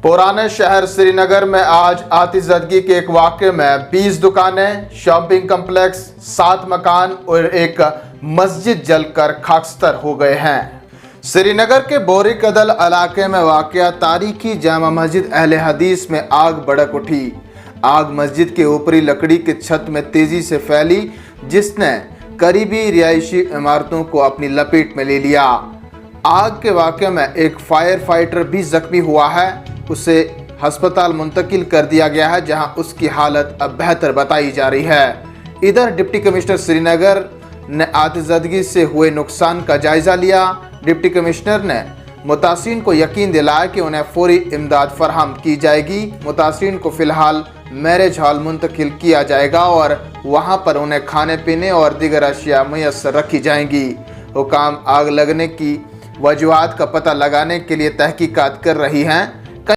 पुराने शहर श्रीनगर में आज आतिशबाजी के एक वाक़े में 20 दुकानें, शॉपिंग कम्प्लेक्स, 7 मकान और एक मस्जिद जलकर खाकस्तर हो गए हैं। श्रीनगर के बोरी कदल इलाके में वाक़या तारीखी जामा मस्जिद अहले हदीस में आग भड़क उठी। आग मस्जिद के ऊपरी लकड़ी के छत में तेजी से फैली, जिसने करीबी रिहायशी इमारतों को अपनी लपेट में ले लिया। आग के वाक़े में एक फायर फाइटर भी जख्मी हुआ है। उसे अस्पताल मुंतकिल कर दिया गया है, जहां उसकी हालत अब बेहतर बताई जा रही है। इधर डिप्टी कमिश्नर श्रीनगर ने आतिशबाजी से हुए नुकसान का जायजा लिया। डिप्टी कमिश्नर ने मुतासिरीन को यकीन दिलाया कि उन्हें फौरी इमदाद फराहम की जाएगी। मुतासिरीन को फिलहाल मैरिज हॉल मुंतकिल किया जाएगा और वहां पर उन्हें खाने पीने और दीगर अशिया मुयस्सर रखी जाएंगी। हुकाम आग लगने की वजूहात का पता लगाने के लिए तहकीकात कर रही हैं।